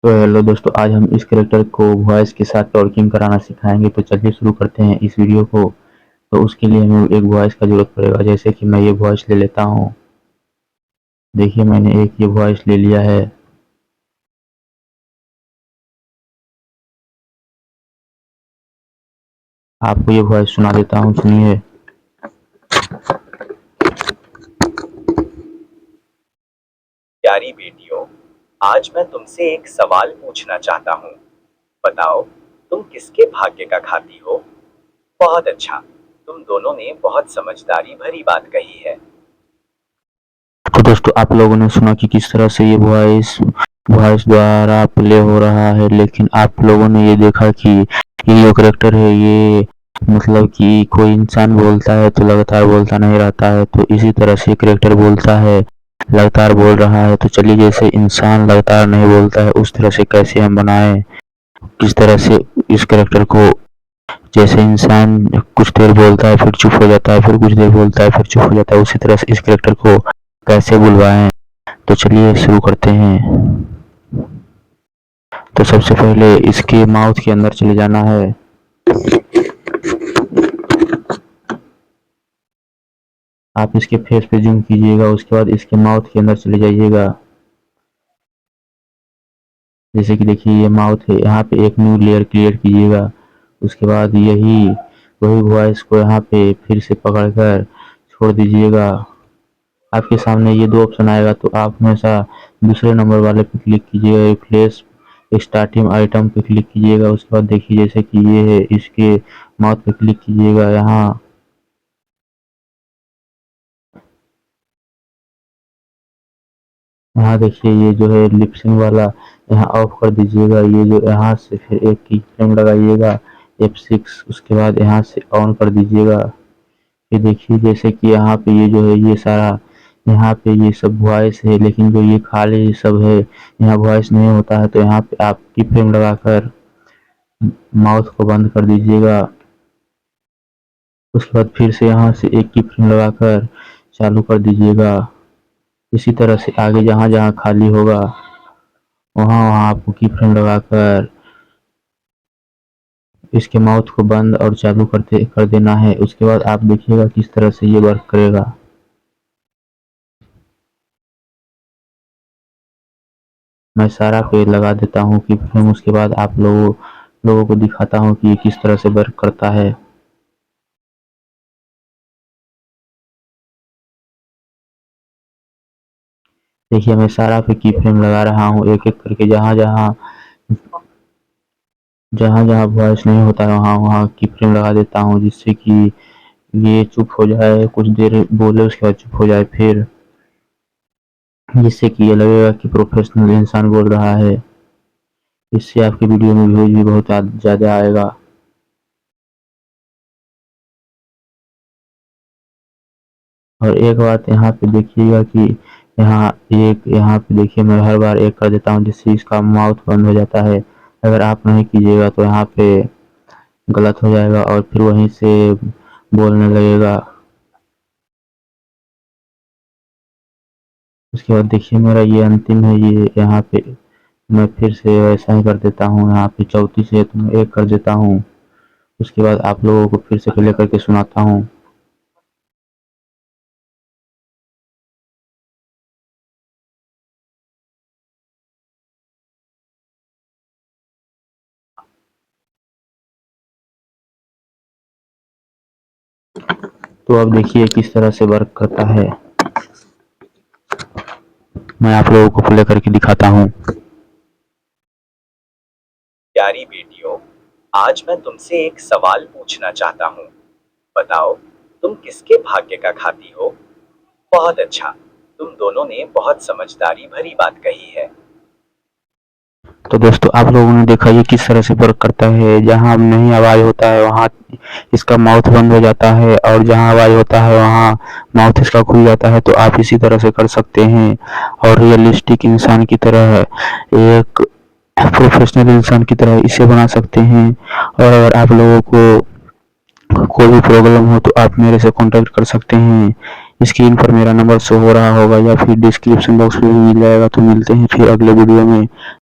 तो हेलो दोस्तों, आज हम इस कैरेक्टर को वॉइस के साथ टॉकिंग कराना सिखाएंगे। तो चलिए शुरू करते हैं इस वीडियो को। तो उसके लिए हमें एक वॉइस का ज़रूरत पड़ेगा। जैसे कि मैं ये वॉइस ले लेता हूँ। देखिए, मैंने एक ये वॉइस ले लिया है। आपको ये वॉइस सुना देता हूँ, सुनिए। प्यारी बेटियों, आज मैं तुमसे एक सवाल पूछना चाहता हूँ। बताओ, तुम किसके भाग्य का खाती हो? बहुत अच्छा, तुम दोनों ने बहुत समझदारी भरी बात कही है। तो दोस्तों, आप लोगों ने सुना कि किस तरह से ये वॉइस वॉइस द्वारा प्ले हो रहा है, लेकिन आप लोगों ने ये देखा कि ये जो कैरेक्टर है, ये मतलब कि कोई इंसान बोलता है तो लगातार बोलता नहीं रहता है। तो इसी तरह से कैरेक्टर बोलता है, लगातार बोल रहा है। तो चलिए, जैसे इंसान लगातार नहीं बोलता है, उस तरह से कैसे हम बनाएं, किस तरह से इस कैरेक्टर को, जैसे इंसान कुछ देर बोलता है फिर चुप हो जाता है, फिर कुछ देर बोलता है फिर चुप हो जाता है, उसी तरह से इस कैरेक्टर को कैसे बुलवाएं। तो चलिए शुरू करते हैं। तो सबसे पहले इसके माउथ के अंदर चले जाना है। आप इसके फेस पे जूम कीजिएगा, उसके बाद इसके माउथ के अंदर चले जाइएगा। जैसे कि देखिए, ये माउथ है, यहाँ पे एक न्यू लेयर क्लियर कीजिएगा। उसके बाद वही वॉइस को यहाँ पे फिर से पकड़कर छोड़ दीजिएगा। आपके सामने ये दो ऑप्शन आएगा, तो आप हमेशा दूसरे नंबर वाले पे क्लिक कीजिएगा, रिप्लेस स्टार्टिंग आइटम पे क्लिक कीजिएगा। उसके बाद देखिए, जैसे कि ये है, इसके माउथ पे क्लिक कीजिएगा। यहाँ देखिए, ये जो है लिपसिंग वाला, यहाँ ऑफ कर दीजिएगा। ये जो यहाँ से फिर एक की फ्रेम लगाइएगा F6, उसके बाद यहाँ से ऑन कर दीजिएगा। फिर देखिए, जैसे कि यहाँ पे ये जो है, ये सारा यहाँ पे ये सब वॉइस है, लेकिन जो ये खाली सब है, यहाँ वॉइस नहीं होता है। तो यहाँ पे आप की फ्रेम लगाकर माउथ को बंद कर दीजिएगा। उसके बाद फिर से यहाँ से एक की फ्रेम लगाकर चालू कर दीजिएगा। इसी तरह से आगे जहाँ जहाँ खाली होगा, वहाँ वहाँ आपको की फ्रेम लगाकर इसके माउथ को बंद और चालू कर देना है। उसके बाद आप देखिएगा किस तरह से ये वर्क करेगा। मैं सारा पे लगा देता हूँ कि फ्रेम, उसके बाद आप लोगों को दिखाता हूँ कि ये किस तरह से वर्क करता है। देखिए, मैं सारा पे की फ्रेम लगा रहा हूँ, एक एक करके। जहाँ जहाँ वॉइस नहीं होता है, वहाँ वहाँ की फ्रेम लगा देता हूँ, जिससे कि ये चुप हो जाए, कुछ देर बोले उसके बाद चुप हो जाए, फिर जिससे कि ये लगेगा कि प्रोफेशनल इंसान बोल रहा है। इससे आपकी वीडियो में व्यूज भी बहुत ज़्यादा आएगा। और एक बात यहाँ पे देखिएगा कि यहाँ पे देखिए, मैं हर बार एक कर देता हूँ, जिससे इसका माउथ बंद हो जाता है। अगर आप नहीं कीजिएगा तो यहाँ पे गलत हो जाएगा और फिर वहीं से बोलने लगेगा। उसके बाद देखिए, मेरा ये अंतिम है, ये यहाँ पे मैं फिर से वैसा ही कर देता हूँ। यहाँ पे 34 है तो मैं एक कर देता हूँ। उसके बाद आप लोगों को फिर से प्ले करके सुनाता हूँ। तो अब देखिए किस तरह से वर्क करता है। मैं आप लोगों को प्ले करके दिखाता हूँ। प्यारी बेटियों, आज मैं तुमसे एक सवाल पूछना चाहता हूँ। बताओ, तुम किसके भाग्य का खाती हो? बहुत अच्छा, तुम दोनों ने बहुत समझदारी भरी बात कही है। तो दोस्तों, आप लोगों ने देखा ये किस तरह से वर्क करता है। जहाँ नहीं आवाज होता है, वहाँ इसका माउथ बंद हो जाता है, और जहाँ आवाज होता है, वहाँ माउथ इसका खुल जाता है। तो आप इसी तरह से कर सकते हैं, और रियलिस्टिक इंसान की तरह, एक प्रोफेशनल इंसान की तरह इसे बना सकते हैं। और अगर आप लोगों को कोई भी प्रॉब्लम हो तो आप मेरे से कांटेक्ट कर सकते हैं। स्क्रीन पर मेरा नंबर शो हो रहा होगा, या फिर डिस्क्रिप्शन बॉक्स में भी मिल जाएगा। तो मिलते हैं फिर अगले वीडियो में।